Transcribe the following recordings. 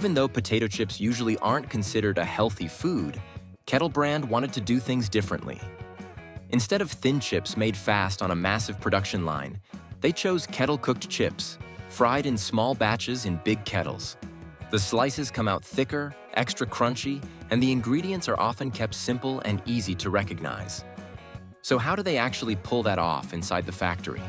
Even though potato chips usually aren't considered a healthy food, Kettle brand wanted to do things differently. Instead of thin chips made fast on a massive production line, they chose kettle-cooked chips, fried in small batches in big kettles. The slices come out thicker, extra crunchy, and the ingredients are often kept simple and easy to recognize. So how do they actually pull that off inside the factory?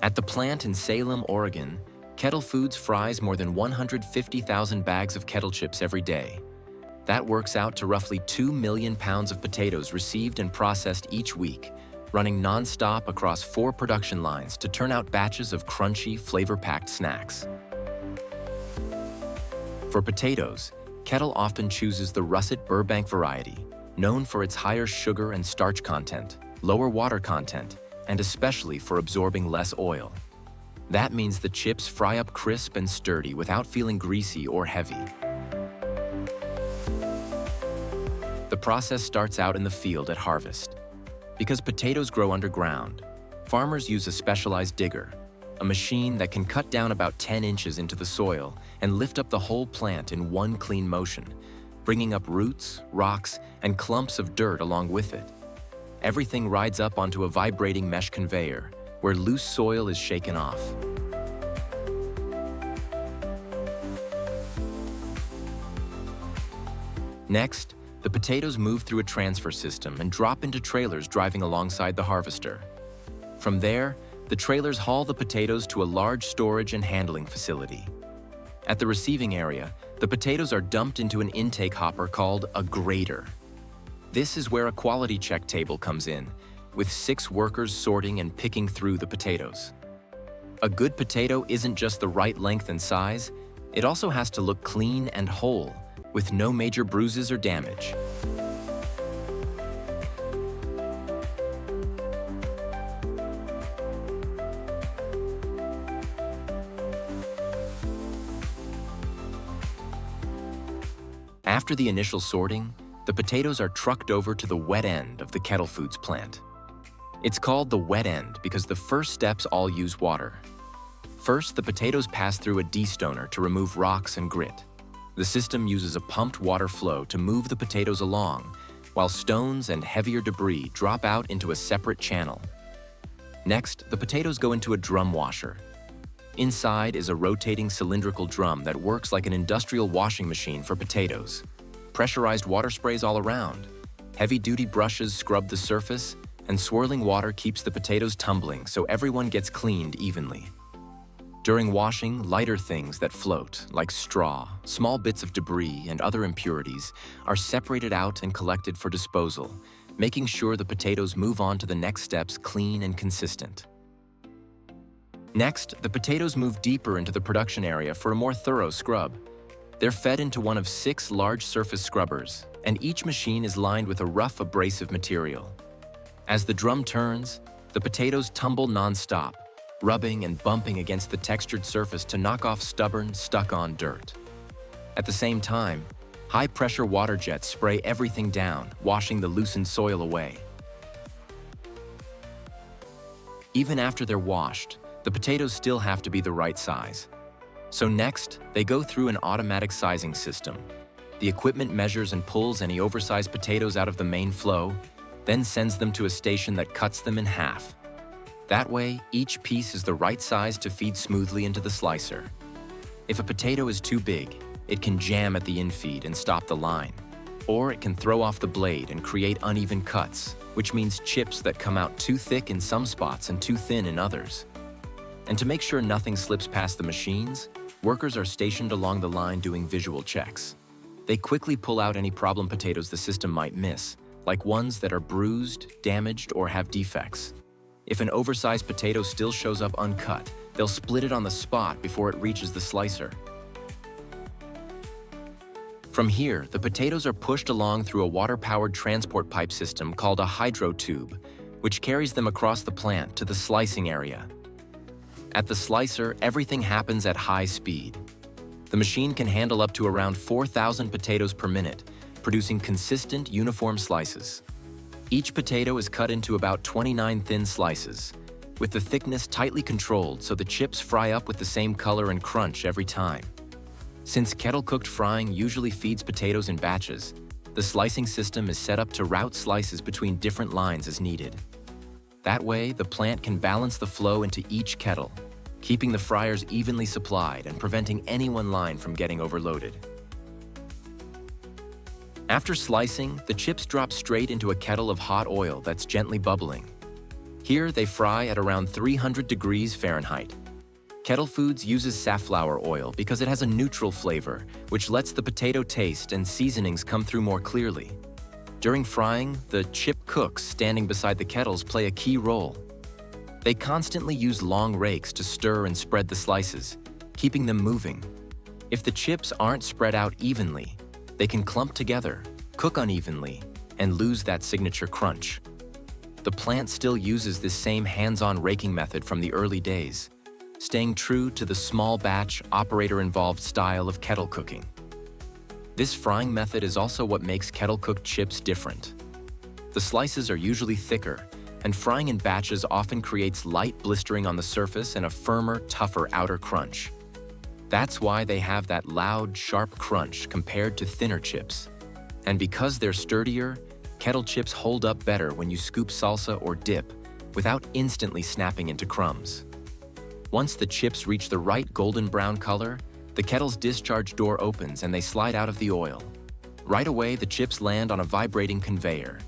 At the plant in Salem, Oregon, Kettle Foods fries more than 150,000 bags of kettle chips every day. That works out to roughly 2 million pounds of potatoes received and processed each week, running non-stop across 4 production lines to turn out batches of crunchy, flavor-packed snacks. For potatoes, Kettle often chooses the russet Burbank variety, known for its higher sugar and starch content, lower water content, and especially for absorbing less oil. That means the chips fry up crisp and sturdy without feeling greasy or heavy. The process starts out in the field at harvest. Because potatoes grow underground, farmers use a specialized digger, a machine that can cut down about 10 inches into the soil and lift up the whole plant in one clean motion, bringing up roots, rocks, and clumps of dirt along with it. Everything rides up onto a vibrating mesh conveyor, where loose soil is shaken off. Next, the potatoes move through a transfer system and drop into trailers driving alongside the harvester. From there, the trailers haul the potatoes to a large storage and handling facility. At the receiving area, the potatoes are dumped into an intake hopper called a grader. This is where a quality check table comes in, with 6 workers sorting and picking through the potatoes. A good potato isn't just the right length and size, it also has to look clean and whole, with no major bruises or damage. After the initial sorting, the potatoes are trucked over to the wet end of the Kettle Foods plant. It's called the wet end because the first steps all use water. First, the potatoes pass through a destoner to remove rocks and grit. The system uses a pumped water flow to move the potatoes along, while stones and heavier debris drop out into a separate channel. Next, the potatoes go into a drum washer. Inside is a rotating cylindrical drum that works like an industrial washing machine for potatoes. Pressurized water sprays all around. Heavy-duty brushes scrub the surface, and swirling water keeps the potatoes tumbling so everyone gets cleaned evenly. During washing, lighter things that float, like straw, small bits of debris, and other impurities, are separated out and collected for disposal, making sure the potatoes move on to the next steps clean and consistent. Next, the potatoes move deeper into the production area for a more thorough scrub. They're fed into one of 6 large surface scrubbers, and each machine is lined with a rough abrasive material. As the drum turns, the potatoes tumble non-stop, rubbing and bumping against the textured surface to knock off stubborn, stuck-on dirt. At the same time, high-pressure water jets spray everything down, washing the loosened soil away. Even after they're washed, the potatoes still have to be the right size. So next, they go through an automatic sizing system. The equipment measures and pulls any oversized potatoes out of the main flow, then sends them to a station that cuts them in half. That way, each piece is the right size to feed smoothly into the slicer. If a potato is too big, it can jam at the infeed and stop the line. Or it can throw off the blade and create uneven cuts, which means chips that come out too thick in some spots and too thin in others. And to make sure nothing slips past the machines, workers are stationed along the line doing visual checks. They quickly pull out any problem potatoes the system might miss, like ones that are bruised, damaged, or have defects. If an oversized potato still shows up uncut, they'll split it on the spot before it reaches the slicer. From here, the potatoes are pushed along through a water-powered transport pipe system called a hydro tube, which carries them across the plant to the slicing area. At the slicer, everything happens at high speed. The machine can handle up to around 4,000 potatoes per minute, producing consistent, uniform slices. Each potato is cut into about 29 thin slices, with the thickness tightly controlled so the chips fry up with the same color and crunch every time. Since kettle-cooked frying usually feeds potatoes in batches, the slicing system is set up to route slices between different lines as needed. That way, the plant can balance the flow into each kettle, keeping the fryers evenly supplied and preventing any one line from getting overloaded. After slicing, the chips drop straight into a kettle of hot oil that's gently bubbling. Here, they fry at around 300 degrees Fahrenheit. Kettle Foods uses safflower oil because it has a neutral flavor, which lets the potato taste and seasonings come through more clearly. During frying, the chip cooks standing beside the kettles play a key role. They constantly use long rakes to stir and spread the slices, keeping them moving. If the chips aren't spread out evenly, they can clump together, cook unevenly, and lose that signature crunch. The plant still uses this same hands-on raking method from the early days, staying true to the small batch, operator-involved style of kettle cooking. This frying method is also what makes kettle-cooked chips different. The slices are usually thicker, and frying in batches often creates light blistering on the surface and a firmer, tougher outer crunch. That's why they have that loud, sharp crunch compared to thinner chips. And because they're sturdier, kettle chips hold up better when you scoop salsa or dip without instantly snapping into crumbs. Once the chips reach the right golden brown color, the kettle's discharge door opens and they slide out of the oil. Right away, the chips land on a vibrating conveyor.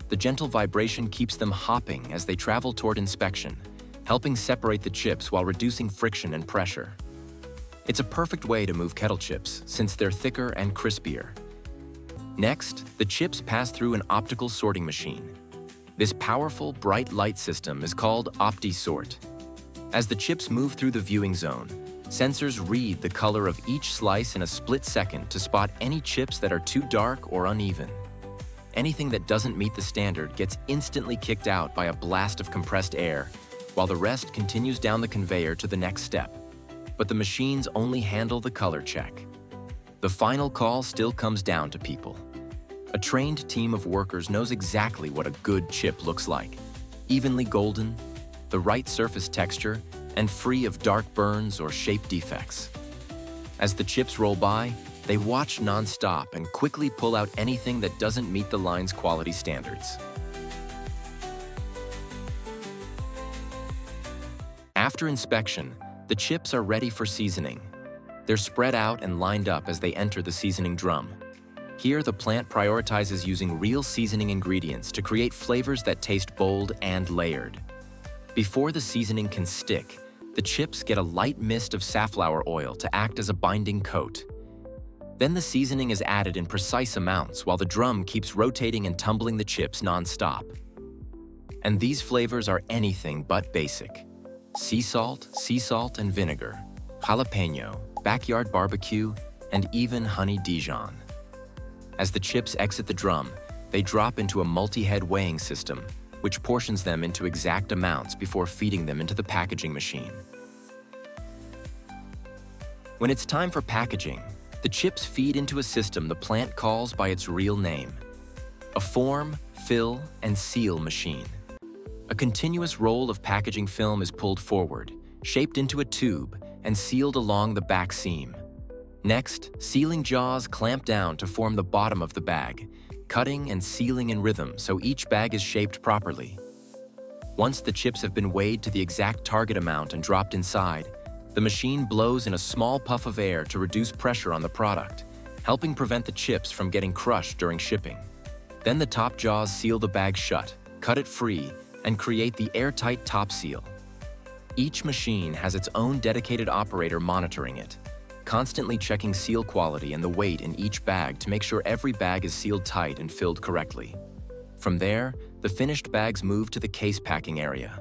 The gentle vibration keeps them hopping as they travel toward inspection, helping separate the chips while reducing friction and pressure. It's a perfect way to move kettle chips since they're thicker and crispier. Next, the chips pass through an optical sorting machine. This powerful, bright light system is called OptiSort. As the chips move through the viewing zone, sensors read the color of each slice in a split second to spot any chips that are too dark or uneven. Anything that doesn't meet the standard gets instantly kicked out by a blast of compressed air, while the rest continues down the conveyor to the next step. But the machines only handle the color check. The final call still comes down to people. A trained team of workers knows exactly what a good chip looks like. Evenly golden, the right surface texture, and free of dark burns or shape defects. As the chips roll by, they watch non-stop and quickly pull out anything that doesn't meet the line's quality standards. After inspection, the chips are ready for seasoning. They're spread out and lined up as they enter the seasoning drum. Here, the plant prioritizes using real seasoning ingredients to create flavors that taste bold and layered. Before the seasoning can stick, the chips get a light mist of safflower oil to act as a binding coat. Then the seasoning is added in precise amounts while the drum keeps rotating and tumbling the chips non-stop. And these flavors are anything but basic. Sea salt and vinegar, jalapeño, backyard barbecue, and even honey Dijon. As the chips exit the drum, they drop into a multi-head weighing system, which portions them into exact amounts before feeding them into the packaging machine. When it's time for packaging, the chips feed into a system the plant calls by its real name: a form, fill, and seal machine. A continuous roll of packaging film is pulled forward, shaped into a tube, and sealed along the back seam. Next, sealing jaws clamp down to form the bottom of the bag, cutting and sealing in rhythm so each bag is shaped properly. Once the chips have been weighed to the exact target amount and dropped inside, the machine blows in a small puff of air to reduce pressure on the product, helping prevent the chips from getting crushed during shipping. Then the top jaws seal the bag shut, cut it free, and create the airtight top seal. Each machine has its own dedicated operator monitoring it, constantly checking seal quality and the weight in each bag to make sure every bag is sealed tight and filled correctly. From there, the finished bags move to the case packing area.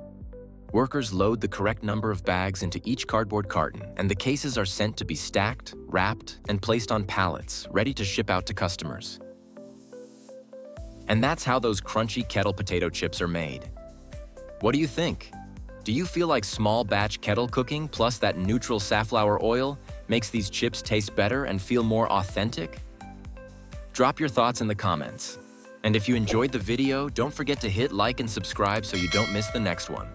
Workers load the correct number of bags into each cardboard carton, and the cases are sent to be stacked, wrapped, and placed on pallets, ready to ship out to customers. And that's how those crunchy kettle potato chips are made. What do you think? Do you feel like small batch kettle cooking plus that neutral safflower oil makes these chips taste better and feel more authentic? Drop your thoughts in the comments. And if you enjoyed the video, don't forget to hit like and subscribe so you don't miss the next one.